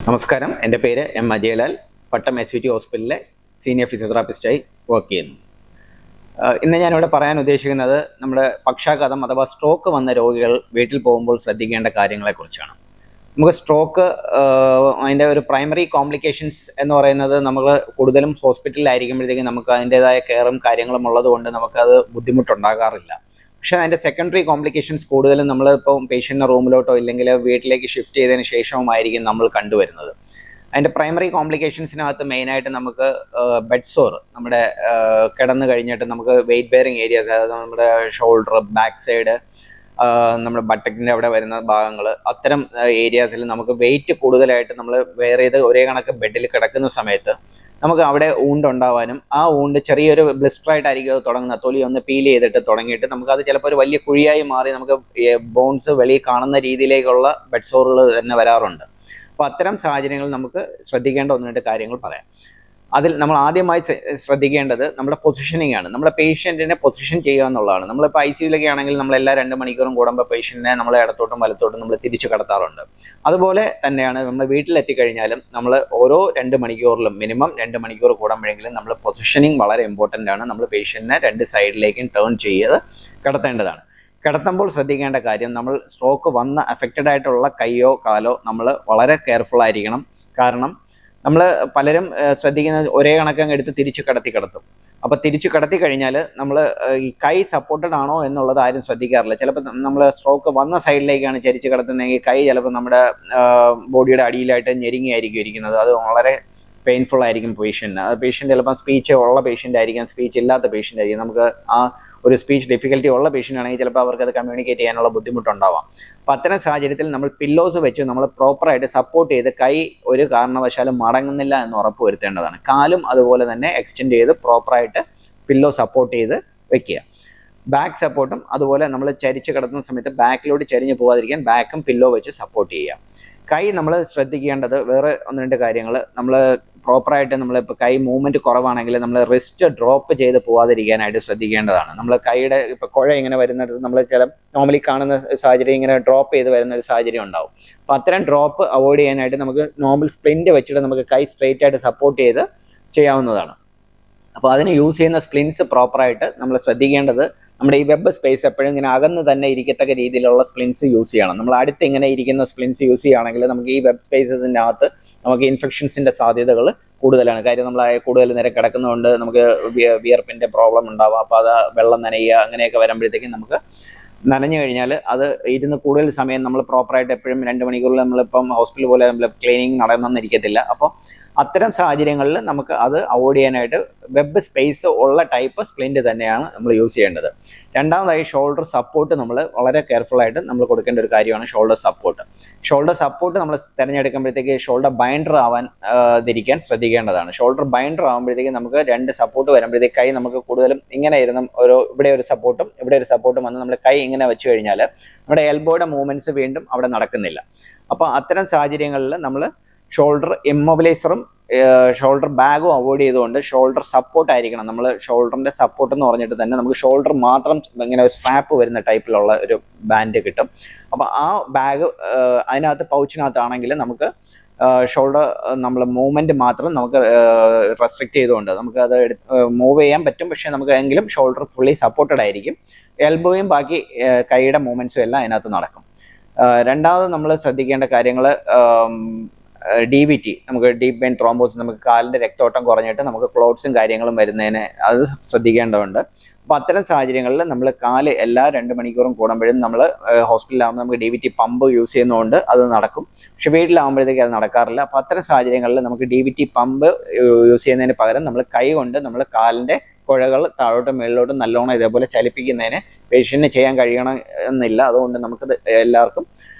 നമസ്കാരം, എൻ്റെ പേര് എം അജയലാൽ. പട്ടം SVT ഹോസ്പിറ്റലിലെ സീനിയർ ഫിസിയോതെറാപ്പിസ്റ്റായി വർക്ക് ചെയ്യുന്നു. ഇന്ന് ഞാനിവിടെ പറയാൻ ഉദ്ദേശിക്കുന്നത് നമ്മുടെ പക്ഷാഘാതം അഥവാ സ്ട്രോക്ക് വന്ന രോഗികൾ വീട്ടിൽ പോകുമ്പോൾ ശ്രദ്ധിക്കേണ്ട കാര്യങ്ങളെക്കുറിച്ചാണ്. നമുക്ക് സ്ട്രോക്ക് അതിൻ്റെ ഒരു പ്രൈമറി കോംപ്ലിക്കേഷൻസ് എന്ന് പറയുന്നത് നമ്മൾ കൂടുതലും ഹോസ്പിറ്റലിലായിരിക്കുമ്പോഴത്തേക്കും നമുക്ക് അതിൻ്റെതായ കെയറും കാര്യങ്ങളും ഉള്ളതുകൊണ്ട് നമുക്കത് ബുദ്ധിമുട്ടുണ്ടാകാറില്ല. പക്ഷേ അതിൻ്റെ സെക്കൻഡറി കോംപ്ലിക്കേഷൻസ് കൂടുതലും നമ്മളിപ്പോൾ പേഷ്യൻ്റിനെ റൂമിലോട്ടോ ഇല്ലെങ്കിൽ വീട്ടിലേക്ക് ഷിഫ്റ്റ് ചെയ്തതിന് ശേഷവുമായിരിക്കും നമ്മൾ കണ്ടുവരുന്നത്. അതിൻ്റെ പ്രൈമറി കോംപ്ലിക്കേഷൻസിനകത്ത് മെയിനായിട്ട് നമുക്ക് ബെഡ് സോർ, നമ്മുടെ കിടന്നു കഴിഞ്ഞിട്ട് നമുക്ക് വെയിറ്റ് ബെയറിങ് ഏരിയാസ്, അതായത് നമ്മുടെ ഷോൾഡർ, ബാക്ക് സൈഡ്, നമ്മുടെ ബട്ടക്കിൻ്റെ അവിടെ വരുന്ന ഭാഗങ്ങൾ, അത്തരം ഏരിയാസിൽ നമുക്ക് വെയിറ്റ് കൂടുതലായിട്ട് നമ്മൾ വെയർ ചെയ്ത് ഒരേ കണക്ക് ബെഡിൽ കിടക്കുന്ന സമയത്ത് നമുക്ക് അവിടെ ഊണ്ട് ഉണ്ടാവാനും ആ ഊണ്ട് ചെറിയൊരു ബ്ലിസ്റ്ററായിട്ടായിരിക്കും അത് തുടങ്ങുന്നത്. തൊലി ഒന്ന് പീൽ ചെയ്തിട്ട് തുടങ്ങിയിട്ട് നമുക്കത് ചിലപ്പോൾ ഒരു വലിയ കുഴിയായി മാറി നമുക്ക് ബോൺസ് വെളിയിൽ കാണുന്ന രീതിയിലേക്കുള്ള ബെഡ് സോറുകൾ തന്നെ വരാറുണ്ട്. അപ്പോൾ അത്തരം സാഹചര്യങ്ങൾ നമുക്ക് ശ്രദ്ധിക്കേണ്ട ഒന്ന് രണ്ട് കാര്യങ്ങൾ പറയാം. അതിൽ നമ്മൾ ആദ്യമായി ശ്രദ്ധിക്കേണ്ടത് നമ്മുടെ പൊസിഷനിങ് ആണ്. നമ്മുടെ പേഷ്യൻറ്റിനെ പൊസിഷൻ ചെയ്യുക എന്നുള്ളതാണ്. നമ്മളിപ്പോൾ ICUലൊക്കെ ആണെങ്കിൽ നമ്മളെല്ലാ 2 മണിക്കൂറും കൂടുമ്പോൾ പേഷ്യൻറ്റിനെ നമ്മൾ ഇടത്തോട്ടും വലത്തോട്ടും നമ്മൾ തിരിച്ചു കടത്താറുണ്ട്. അതുപോലെ തന്നെയാണ് നമ്മൾ വീട്ടിലെത്തിക്കഴിഞ്ഞാലും നമ്മൾ ഓരോ 2 മണിക്കൂറിലും മിനിമം 2 മണിക്കൂർ കൂടുമ്പോഴെങ്കിലും നമ്മൾ പൊസിഷനിങ് വളരെ ഇമ്പോർട്ടൻ്റ് ആണ്. നമ്മൾ പേഷ്യൻറ്റിനെ 2 സൈഡിലേക്കും ടേൺ ചെയ്ത് കിടത്തേണ്ടതാണ്. കിടത്തുമ്പോൾ ശ്രദ്ധിക്കേണ്ട കാര്യം, നമ്മൾ സ്ട്രോക്ക് വന്ന അഫക്റ്റഡ് ആയിട്ടുള്ള കൈയോ കാലോ നമ്മൾ വളരെ കെയർഫുൾ ആയിരിക്കണം. കാരണം നമ്മൾ പലരും ശ്രദ്ധിക്കുന്നത് ഒരേ കണക്കങ്ങ് എടുത്ത് തിരിച്ച് കിടത്തും. അപ്പോൾ തിരിച്ച് കിടത്തി കഴിഞ്ഞാൽ നമ്മൾ ഈ കൈ സപ്പോർട്ടഡ് ആണോ എന്നുള്ളത് ആരും ശ്രദ്ധിക്കാറില്ല. ചിലപ്പോൾ നമ്മൾ സ്ട്രോക്ക് വന്ന സൈഡിലേക്കാണ് ചരിച്ച് കിടത്തുന്നതെങ്കിൽ കൈ ചിലപ്പോൾ നമ്മുടെ ബോഡിയുടെ അടിയിലായിട്ട് ഞെരുങ്ങിയായിരിക്കും ഇരിക്കുന്നത്. അത് വളരെ പെയിൻഫുൾ ആയിരിക്കും പേഷ്യൻറ്റിന്. പേഷ്യൻ്റ് ചിലപ്പോൾ സ്പീച്ച് ഉള്ള പേഷ്യൻ്റ് ആയിരിക്കാം, സ്പീച്ച് ഇല്ലാത്ത പേഷ്യൻ്റ് ആയിരിക്കും. നമുക്ക് ആ ഒരു സ്പീച്ച് ഡിഫിക്കൽറ്റി ഉള്ള പേഷ്യൻ്റ് ആണെങ്കിൽ ചിലപ്പോൾ അവർക്ക് അത് കമ്മ്യൂണിക്കേറ്റ് ചെയ്യാനുള്ള ബുദ്ധിമുട്ടുണ്ടാവാം. അപ്പോൾ അത്തരം സാഹചര്യത്തിൽ നമ്മൾ പില്ലോസ് വെച്ച് നമ്മൾ പ്രോപ്പറായിട്ട് സപ്പോർട്ട് ചെയ്ത് കൈ ഒരു കാരണവശാലും മടങ്ങുന്നില്ല എന്ന് ഉറപ്പ് വരുത്തേണ്ടതാണ്. കാലും അതുപോലെ തന്നെ എക്സ്റ്റെൻഡ് ചെയ്ത് പ്രോപ്പറായിട്ട് പില്ലോ സപ്പോർട്ട് ചെയ്ത് വെക്കുക. ബാക്ക് സപ്പോർട്ടും അതുപോലെ നമ്മൾ ചരിച്ച് കിടത്തുന്ന സമയത്ത് ബാക്കിലോട്ട് ചരിഞ്ഞ് പോകാതിരിക്കാൻ ബാക്കും പില്ലോ വെച്ച് സപ്പോർട്ട് ചെയ്യുക. കൈ നമ്മൾ ശ്രദ്ധിക്കേണ്ടത് വേറെ ഒന്ന് രണ്ട് കാര്യങ്ങൾ. നമ്മൾ പ്രോപ്പറായിട്ട് നമ്മളിപ്പോൾ കൈ മൂവ്മെൻറ്റ് കുറവാണെങ്കിൽ നമ്മൾ റിസ്റ്റ് ഡ്രോപ്പ് ചെയ്ത് പോകാതിരിക്കാനായിട്ട് ശ്രദ്ധിക്കേണ്ടതാണ്. നമ്മൾ കൈയുടെ ഇപ്പോൾ കുഴ ഇങ്ങനെ വരുന്നിടത്ത് നമ്മൾ ചില നോർമലി കാണുന്ന സാഹചര്യം ഇങ്ങനെ ഡ്രോപ്പ് ചെയ്ത് വരുന്ന ഒരു സാഹചര്യം ഉണ്ടാവും. അപ്പോൾ അത്തരം ഡ്രോപ്പ് അവോയ്ഡ് ചെയ്യാനായിട്ട് നമുക്ക് നോർമൽ സ്പ്ലിൻറ്റ് വെച്ചിട്ട് നമുക്ക് കൈ സ്ട്രെയിറ്റ് ആയിട്ട് സപ്പോർട്ട് ചെയ്ത് ചെയ്യാവുന്നതാണ്. അപ്പോൾ അതിന് യൂസ് ചെയ്യുന്ന സ്പ്ലിൻസ് പ്രോപ്പറായിട്ട് നമ്മൾ ശ്രദ്ധിക്കേണ്ടത്, നമ്മുടെ ഈ വെബ് സ്പേസ് എപ്പോഴും ഇങ്ങനെ അകന്ന് തന്നെ ഇരിക്കത്തക്ക രീതിയിലുള്ള സ്പ്ലിൻസ് യൂസ് ചെയ്യണം. നമ്മൾ അടുത്ത് ഇങ്ങനെ ഇരിക്കുന്ന സ്പ്ലിൻസ് യൂസ് ചെയ്യുകയാണെങ്കിൽ നമുക്ക് ഈ വെബ് സ്പേസസിൻ്റെ അകത്ത് നമുക്ക് ഇൻഫെക്ഷൻസിൻ്റെ സാധ്യതകൾ കൂടുതലാണ്. കാര്യം നമ്മൾ കൂടുതൽ നേരം കിടക്കുന്നതുകൊണ്ട് നമുക്ക് വിയർപ്പിൻ്റെ പ്രോബ്ലം ഉണ്ടാവാം. അപ്പോൾ അത് വെള്ളം നനയുക അങ്ങനെയൊക്കെ വരുമ്പോഴത്തേക്കും നമുക്ക് നനഞ്ഞു കഴിഞ്ഞാൽ അത് ഇരുന്ന് കൂടുതൽ സമയം നമ്മൾ പ്രോപ്പറായിട്ട് എപ്പോഴും 2 മണിക്കൂറിൽ നമ്മളിപ്പം ഹോസ്പിറ്റൽ പോലെ നമ്മൾ ക്ലീനിങ് നടന്നിരിക്കത്തില്ല. അപ്പോൾ അത്തരം സാഹചര്യങ്ങളിൽ നമുക്ക് അത് അവോയ്ഡ് ചെയ്യാനായിട്ട് വെബ് സ്പേസ് ഉള്ള ടൈപ്പ് സ്പ്ലിൻറ്റ് തന്നെയാണ് നമ്മൾ യൂസ് ചെയ്യേണ്ടത്. രണ്ടാമതായി ഷോൾഡർ സപ്പോർട്ട് നമ്മൾ വളരെ കെയർഫുള്ളായിട്ട് നമ്മൾ കൊടുക്കേണ്ട ഒരു കാര്യമാണ് ഷോൾഡർ സപ്പോർട്ട്. ഷോൾഡർ സപ്പോർട്ട് നമ്മൾ തിരഞ്ഞെടുക്കുമ്പോഴത്തേക്ക് ഷോൾഡർ ബൈൻഡർ ആവാതിരിക്കാൻ ശ്രദ്ധിക്കേണ്ടതാണ്. ഷോൾഡർ ബൈൻഡർ ആകുമ്പോഴത്തേക്ക് നമുക്ക് 2 സപ്പോർട്ട് വരുമ്പോഴത്തേക്ക് കൈ നമുക്ക് കൂടുതലും ഇങ്ങനെ ഇരുന്നും ഇവിടെ ഒരു സപ്പോർട്ടും വന്ന് നമ്മൾ കൈ ഇങ്ങനെ വെച്ച് കഴിഞ്ഞാൽ നമ്മുടെ എൽബോയുടെ മൂവ്മെൻറ്റ്സ് വീണ്ടും അവിടെ നടക്കുന്നില്ല. അപ്പോൾ അത്തരം സാഹചര്യങ്ങളിൽ നമ്മൾ ഷോൾഡർ ഇമ്മൊബിലൈസറും ഷോൾഡർ ബാഗും അവോയ്ഡ് ചെയ്തുകൊണ്ട് ഷോൾഡർ സപ്പോർട്ട് ആയിരിക്കണം. നമ്മൾ ഷോൾഡറിൻ്റെ സപ്പോർട്ട് എന്ന് പറഞ്ഞിട്ട് തന്നെ നമുക്ക് ഷോൾഡർ മാത്രം ഇങ്ങനെ ഒരു സ്ട്രാപ്പ് വരുന്ന ടൈപ്പിലുള്ള ഒരു ബാൻഡ് കിട്ടും. അപ്പോൾ ആ ബാഗ് അതിനകത്ത് പൗച്ചിനകത്താണെങ്കിൽ നമുക്ക് ഷോൾഡർ നമ്മൾ മൂവ്മെൻറ്റ് മാത്രം നമുക്ക് റെസ്ട്രിക്റ്റ് ചെയ്തുകൊണ്ട് നമുക്ക് അത് മൂവ് ചെയ്യാൻ പറ്റും. പക്ഷേ നമുക്ക് എങ്കിലും ഷോൾഡർ ഫുള്ളി സപ്പോർട്ടഡ് ആയിരിക്കും. എൽബോയും ബാക്കി കൈയുടെ മൂവ്മെൻറ്റ്സും എല്ലാം അതിനകത്ത് നടക്കും. രണ്ടാമത് നമ്മൾ ശ്രദ്ധിക്കേണ്ട കാര്യങ്ങൾ, DVT, നമുക്ക് ഡീപ്പ് വെയിൻ ത്രോംബോസിസ്, നമുക്ക് കാലിൻ്റെ രക്തോട്ടം കുറഞ്ഞിട്ട് നമുക്ക് ക്ലോട്ട്സും കാര്യങ്ങളും വരുന്നതിന് അത് ശ്രദ്ധിക്കേണ്ടതുണ്ട്. അപ്പോൾ അത്തരം സാഹചര്യങ്ങളിൽ നമ്മൾ കാല് എല്ലാ 2 മണിക്കൂറും കൂടുമ്പോഴും നമ്മൾ ഹോസ്പിറ്റലിലാകുമ്പോൾ നമുക്ക് DVT പമ്പ് യൂസ് ചെയ്യുന്നതുകൊണ്ട് അത് നടക്കും. പക്ഷെ വീട്ടിലാകുമ്പോഴത്തേക്ക് അത് നടക്കാറില്ല. അപ്പോൾ അത്തരം സാഹചര്യങ്ങളിൽ നമുക്ക് DVT പമ്പ് യൂസ് ചെയ്യുന്നതിന് പകരം നമ്മൾ കൈ കൊണ്ട് നമ്മൾ കാലിൻ്റെ കുഴകൾ താഴോട്ടും മേളിലോട്ടും നല്ലോണം ഇതേപോലെ ചലിപ്പിക്കുന്നതിന് പേഷ്യൻറ്റിന് ചെയ്യാൻ കഴിയണം എന്നില്ല. അതുകൊണ്ട് നമുക്കത് എല്ലാവർക്കും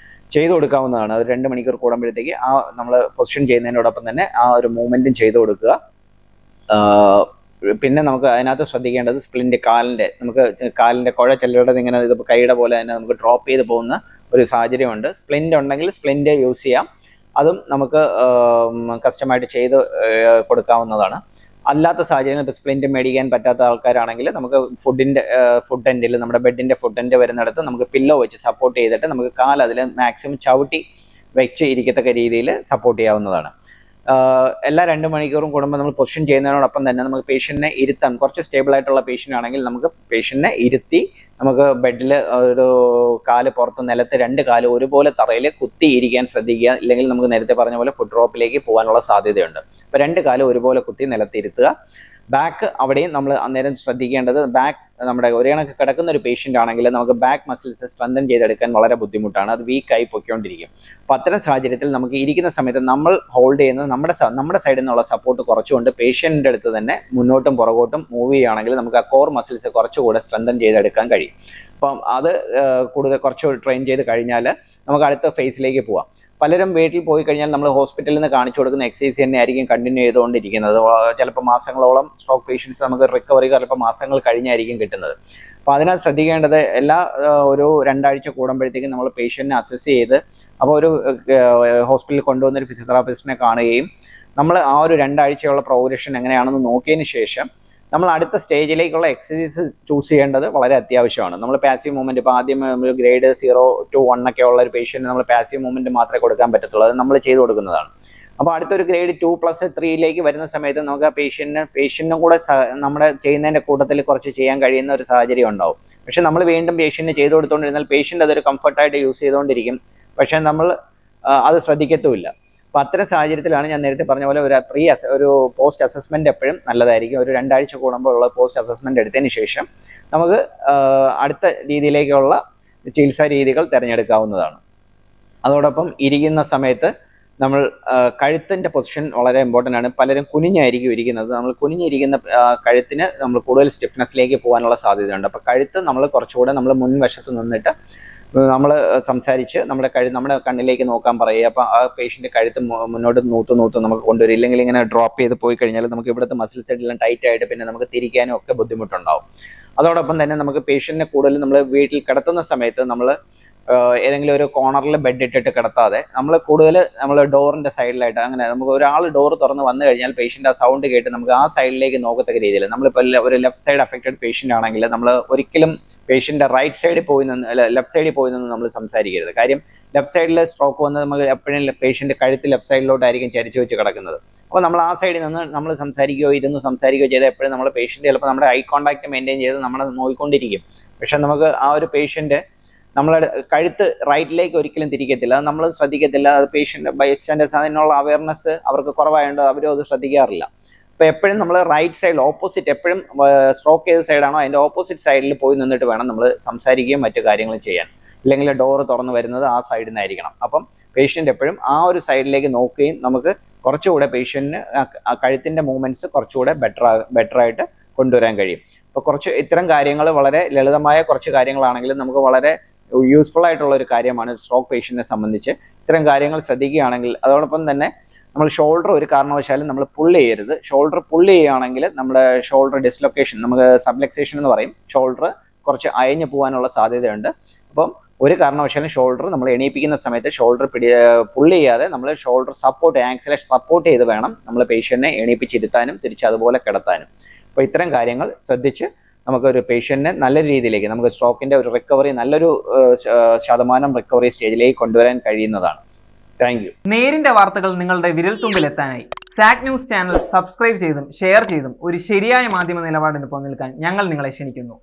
ചെയ്തു കൊടുക്കാവുന്നതാണ്. അത് 2 മണിക്കൂർ കൂടുമ്പോഴത്തേക്ക് ആ നമ്മൾ പൊസിഷൻ ചെയ്യുന്നതിനോടൊപ്പം തന്നെ ആ ഒരു മൂവ്മെൻറ്റും ചെയ്തു കൊടുക്കുക. പിന്നെ നമുക്ക് അതിനകത്ത് ശ്രദ്ധിക്കേണ്ടത് സ്പ്ലിൻറ്റ്, നമുക്ക് കാലിൻ്റെ കുഴ ചിലരുടെ ഇങ്ങനെ ഇത് കൈയുടെ പോലെ തന്നെ നമുക്ക് ഡ്രോപ്പ് ചെയ്ത് പോകുന്ന ഒരു സാഹചര്യമുണ്ട്. സ്പ്ലിൻറ്റ് ഉണ്ടെങ്കിൽ സ്പ്ലിൻറ്റ് യൂസ് ചെയ്യാം. അതും നമുക്ക് കസ്റ്റമായിട്ട് ചെയ്ത് കൊടുക്കാവുന്നതാണ്. അല്ലാത്ത സാഹചര്യങ്ങൾ ഇപ്പോൾ സ്പ്ലിൻറ്റ് മേടിക്കാൻ പറ്റാത്ത ആൾക്കാരാണെങ്കിൽ നമുക്ക് ഫുഡ് എൻഡിൽ നമ്മുടെ ബെഡിൻ്റെ ഫുഡ് എൻഡ് വരുന്നിടത്ത് നമുക്ക് പില്ലോ വെച്ച് സപ്പോർട്ട് ചെയ്തിട്ട് നമുക്ക് കാൽ അതിൽ മാക്സിമം ചവിട്ടി വെച്ച് ഇരിക്കത്തക്ക രീതിയിൽ സപ്പോർട്ട് ചെയ്യാവുന്നതാണ്. എല്ലാ 2 മണിക്കൂറും കൂടുമ്പോൾ നമ്മൾ പൊസിഷൻ ചെയ്യുന്നതിനോടൊപ്പം തന്നെ നമുക്ക് പേഷ്യൻറ്റിനെ ഇരുത്താൻ, കുറച്ച് സ്റ്റേബിൾ ആയിട്ടുള്ള പേഷ്യൻ്റ് ആണെങ്കിൽ നമുക്ക് പേഷ്യൻറ്റിനെ ഇരുത്തി നമുക്ക് ബെഡിൽ ഒരു കാല് പുറത്ത് നിലത്ത് 2 കാല് ഒരുപോലെ തറയിൽ കുത്തി ഇരിക്കാൻ ശ്രദ്ധിക്കുക. ഇല്ലെങ്കിൽ നമുക്ക് നേരത്തെ പറഞ്ഞ പോലെ ഫുഡ് ഡ്രോപ്പിലേക്ക് പോകാനുള്ള സാധ്യതയുണ്ട്. അപ്പോൾ 2 കാല് ഒരുപോലെ കുത്തി നിലത്തിരുത്തുക. ബാക്ക് അവിടെയും നമ്മൾ അന്നേരം ശ്രദ്ധിക്കേണ്ടത്, ബാക്ക് നമ്മുടെ ഒരേ കണക്ക് കിടക്കുന്ന ഒരു പേഷ്യൻ്റ് ആണെങ്കിൽ നമുക്ക് ബാക്ക് മസിൽസ് സ്ട്രെങ്തൻ ചെയ്തെടുക്കാൻ വളരെ ബുദ്ധിമുട്ടാണ്, അത് വീക്കായി പൊയ്ക്കൊണ്ടിരിക്കും. അപ്പോൾ അത്തരം സാഹചര്യത്തിൽ നമുക്ക് ഇരിക്കുന്ന സമയത്ത് നമ്മൾ ഹോൾഡ് ചെയ്യുന്നത് നമ്മുടെ സൈഡിൽ നിന്നുള്ള സപ്പോർട്ട് കുറച്ചുകൊണ്ട് പേഷ്യൻറ്റിൻ്റെ അടുത്ത് തന്നെ മുന്നോട്ടും പുറകോട്ടും മൂവ് ചെയ്യുകയാണെങ്കിൽ നമുക്ക് ആ കോർ മസിൽസ് കുറച്ചുകൂടെ സ്ട്രെങ്തൻ ചെയ്തെടുക്കാൻ കഴിയും. അപ്പം അത് കുറച്ച് ട്രെയിൻ ചെയ്ത് കഴിഞ്ഞാൽ നമുക്ക് അടുത്ത ഫേസിലേക്ക് പോവാം. പലരും വീട്ടിൽ പോയി കഴിഞ്ഞാൽ നമ്മൾ ഹോസ്പിറ്റലിൽ നിന്ന് കാണിച്ചു കൊടുക്കുന്ന എക്സസൈസ് തന്നെ ആയിരിക്കും കണ്ടിന്യൂ ചെയ്തുകൊണ്ടിരിക്കുന്നത്. ചിലപ്പോൾ മാസങ്ങളോളം സ്ട്രോക്ക് പേഷ്യൻസ് നമുക്ക് റിക്കവറി ചിലപ്പോൾ മാസങ്ങൾ കഴിഞ്ഞായിരിക്കും കിട്ടുന്നത്. അപ്പോൾ അതിനാൽ ശ്രദ്ധിക്കേണ്ടത് ഒരു 2 ആഴ്ച കൂടുമ്പോഴത്തേക്കും നമ്മൾ പേഷ്യൻറ്റിനെ അസസ് ചെയ്ത്, അപ്പോൾ ഒരു ഹോസ്പിറ്റലിൽ കൊണ്ടുവന്നൊരു ഫിസിയോതെറാപ്പിസ്റ്റിനെ കാണുകയും നമ്മൾ ആ ഒരു 2 ആഴ്ചയുള്ള പ്രോഗ്രഷൻ എങ്ങനെയാണെന്ന് നോക്കിയതിന് ശേഷം നമ്മൾ അടുത്ത സ്റ്റേജിലേക്കുള്ള എക്സസൈസ് ചൂസ് ചെയ്യേണ്ടത് വളരെ അത്യാവശ്യമാണ്. നമ്മൾ പാസീവ് മൂവ്മെൻറ്റ്, ഇപ്പോൾ ആദ്യം ഗ്രേഡ് 0 to 1 ഒക്കെ ഉള്ള ഒരു പേഷ്യൻറ്റ് നമ്മൾ പാസീവ് മൂവ്മെൻറ്റ് മാത്രമേ കൊടുക്കാൻ പറ്റത്തുള്ളൂ, അത് നമ്മൾ ചെയ്തു കൊടുക്കുന്നതാണ്. അപ്പോൾ അടുത്തൊരു ഗ്രേഡ് 2+3 വരുന്ന സമയത്ത് നമുക്ക് ആ പേഷ്യൻറ്റിനും കൂടെ നമ്മുടെ ചെയ്യുന്നതിൻ്റെ കൂട്ടത്തിൽ കുറച്ച് ചെയ്യാൻ കഴിയുന്ന ഒരു സാഹചര്യം ഉണ്ടാവും. പക്ഷെ നമ്മൾ വീണ്ടും പേഷ്യൻറ്റിന് ചെയ്തു കൊടുത്തുകൊണ്ടിരുന്നാൽ പേഷ്യൻ്റ് അതൊരു കംഫർട്ടായിട്ട് യൂസ് ചെയ്തുകൊണ്ടിരിക്കും, പക്ഷേ നമ്മൾ അത് ശ്രദ്ധിക്കത്തുമില്ല. അപ്പോൾ അത്തരം സാഹചര്യത്തിലാണ് ഞാൻ നേരത്തെ പറഞ്ഞ പോലെ ഒരു പോസ്റ്റ് അസസ്മെൻറ്റ് എപ്പോഴും നല്ലതായിരിക്കും. ഒരു 2 ആഴ്ച കൂടുമ്പോൾ ഉള്ള പോസ്റ്റ് അസസ്മെൻറ്റ് എടുത്തതിന് ശേഷം നമുക്ക് അടുത്ത രീതിയിലേക്കുള്ള ചികിത്സാ രീതികൾ തിരഞ്ഞെടുക്കാവുന്നതാണ്. അതോടൊപ്പം ഇരിക്കുന്ന സമയത്ത് നമ്മൾ കഴുത്തിൻ്റെ പൊസിഷൻ വളരെ ഇമ്പോർട്ടൻ്റ് ആണ്. പലരും കുനിഞ്ഞായിരിക്കും ഇരിക്കുന്നത്. നമ്മൾ കുനിഞ്ഞിരിക്കുന്ന കഴുത്തിന് നമ്മൾ കൂടുതൽ സ്റ്റിഫ്നെസ്സിലേക്ക് പോകാനുള്ള സാധ്യതയുണ്ട്. അപ്പോൾ കഴുത്ത് നമ്മൾ കുറച്ചുകൂടെ നമ്മൾ മുൻവശത്ത് നിന്നിട്ട് നമ്മൾ സംസാരിച്ച് നമ്മുടെ കണ്ണിലേക്ക് നോക്കാൻ പറയുക. അപ്പോൾ ആ പേഷ്യൻ്റ് കഴുത്ത് മുന്നോട്ട് നൂത്ത് നമുക്ക് കൊണ്ടുവരും. ഇല്ലെങ്കിൽ ഇങ്ങനെ ഡ്രോപ്പ് ചെയ്ത് പോയി കഴിഞ്ഞാൽ നമുക്ക് ഇവിടുത്തെ മസിൽസ് എല്ലാം ടൈറ്റ് ആയിട്ട് പിന്നെ നമുക്ക് തിരിക്കാനും ഒക്കെ ബുദ്ധിമുട്ടുണ്ടാവും. അതോടൊപ്പം തന്നെ നമുക്ക് പേഷ്യൻറ്റിനെ കൂടുതൽ നമ്മൾ വീട്ടിൽ കിടത്തുന്ന സമയത്ത് നമ്മൾ ഏതെങ്കിലും ഒരു കോർണറിൽ ബെഡ് ഇട്ടിട്ട് കിടത്താതെ നമ്മൾ ഡോറിൻ്റെ സൈഡിലായിട്ട്, അങ്ങനെ നമുക്ക് ഒരാൾ ഡോർ തുറന്ന് വന്നു കഴിഞ്ഞാൽ പേഷ്യൻ്റ് ആ സൗണ്ട് കേട്ട് നമുക്ക് ആ സൈഡിലേക്ക് നോക്കത്തക്ക രീതിയിൽ, നമ്മളിപ്പോൾ ഒരു ലെഫ്റ്റ് സൈഡ് അഫക്റ്റഡ് പേഷ്യൻ്റ് ആണെങ്കിൽ നമ്മൾ ഒരിക്കലും പേഷ്യൻ്റെ ലെഫ്റ്റ് സൈഡിൽ പോയി നിന്ന് നമ്മൾ സംസാരിക്കരുത്. കാര്യം ലെഫ്റ്റ് സൈഡിൽ സ്ട്രോക്ക് വന്ന് നമുക്ക് എപ്പോഴും പേഷ്യൻ്റ് കഴുത്ത് ലെഫ്റ്റ് സൈഡിലോട്ടായിരിക്കും ചരിച്ചു വെച്ച് കിടക്കുന്നത്. അപ്പോൾ നമ്മൾ ആ സൈഡിൽ നിന്ന് നമ്മൾ ഇരുന്ന് സംസാരിക്കുകയോ ചെയ്താൽ എപ്പോഴും നമ്മൾ പേഷ്യൻ്റ് ചിലപ്പോൾ നമ്മുടെ ഐ കോൺടാക്ട് മെയിൻറ്റെയിൻ ചെയ്ത് നമ്മളെ നോക്കിക്കൊണ്ടിരിക്കും. പക്ഷെ നമുക്ക് ആ ഒരു പേഷ്യൻ്റ് നമ്മളെ കഴുത്ത് റൈറ്റിലേക്ക് ഒരിക്കലും തിരിക്കത്തില്ല, അത് നമ്മൾ ശ്രദ്ധിക്കത്തില്ല. അത് പേഷ്യൻ്റ് ബൈസ്റ്റാൻഡേഴ്സ് അതിനുള്ള അവയർനെസ് അവർക്ക് കുറവായതുകൊണ്ട് അവരും അത് ശ്രദ്ധിക്കാറില്ല. അപ്പോൾ എപ്പോഴും നമ്മൾ റൈറ്റ് സൈഡിൽ ഓപ്പോസിറ്റ്, എപ്പോഴും സ്ട്രോക്ക് ചെയ്ത സൈഡാണോ അതിൻ്റെ ഓപ്പോസിറ്റ് സൈഡിൽ പോയി നിന്നിട്ട് വേണം നമ്മൾ സംസാരിക്കുകയും മറ്റു കാര്യങ്ങളും ചെയ്യാൻ. ഇല്ലെങ്കിൽ ഡോറ് തുറന്ന് വരുന്നത് ആ സൈഡിൽ നിന്നായിരിക്കണം. അപ്പം പേഷ്യൻ്റ് എപ്പോഴും ആ ഒരു സൈഡിലേക്ക് നോക്കുകയും നമുക്ക് കുറച്ചുകൂടെ പേഷ്യൻറ്റിന് കഴുത്തിൻ്റെ മൂവ്മെൻറ്റ്സ് കുറച്ചുകൂടെ ബെറ്ററായിട്ട് കൊണ്ടുവരാൻ കഴിയും. അപ്പോൾ ഇത്തരം കാര്യങ്ങൾ വളരെ ലളിതമായ കുറച്ച് കാര്യങ്ങളാണെങ്കിലും നമുക്ക് വളരെ യൂസ്ഫുൾ ആയിട്ടുള്ള ഒരു കാര്യമാണ് സ്ട്രോക്ക് പേഷ്യൻറ്റിനെ സംബന്ധിച്ച്. ഇത്തരം കാര്യങ്ങൾ ശ്രദ്ധിക്കുകയാണെങ്കിൽ, അതോടൊപ്പം തന്നെ നമ്മൾ ഷോൾഡർ ഒരു കാരണവശാലും നമ്മൾ പുള്ള് ചെയ്യരുത്. ഷോൾഡർ പുള്ള് ചെയ്യുകയാണെങ്കിൽ നമ്മുടെ ഷോൾഡർ ഡിസ്ലൊക്കേഷൻ, നമുക്ക് സബ്ലക്സേഷൻ എന്ന് പറയും, ഷോൾഡർ കുറച്ച് അയഞ്ഞു പോകാനുള്ള സാധ്യതയുണ്ട്. അപ്പം ഒരു കാരണവശാലും ഷോൾഡർ നമ്മൾ എണീപ്പിക്കുന്ന സമയത്ത് ഷോൾഡർ പുള്ള് ചെയ്യാതെ നമ്മൾ ഷോൾഡർ ആക്സിലെ സപ്പോർട്ട് ചെയ്ത് വേണം നമ്മൾ പേഷ്യൻറ്റിനെ എണീപ്പിച്ചിരുത്താനും തിരിച്ച് അതുപോലെ കിടത്താനും. അപ്പോൾ ഇത്തരം കാര്യങ്ങൾ ശ്രദ്ധിച്ച് നമുക്കൊരു പേഷ്യൻറ്റിനെ നല്ല രീതിയിലേക്ക്, നമുക്ക് സ്ട്രോക്കിൻ്റെ ഒരു റിക്കവറി, നല്ലൊരു ശതമാനം റിക്കവറി സ്റ്റേജിലേക്ക് കൊണ്ടുവരാൻ കഴിയുന്നതാണ്. Thank you. നേരിന്റെ വാർത്തകൾ നിങ്ങളുടെ വിരൽത്തുമ്പിൽ എത്താനായി സാക് ന്യൂസ് ചാനൽ സബ്സ്ക്രൈബ് ചെയ്തും ഷെയർ ചെയ്തും ഒരു ശരിയായ മാധ്യമ നിലപാടിന് നിൽക്കാൻ ഞങ്ങൾ നിങ്ങളെ ക്ഷണിക്കുന്നു.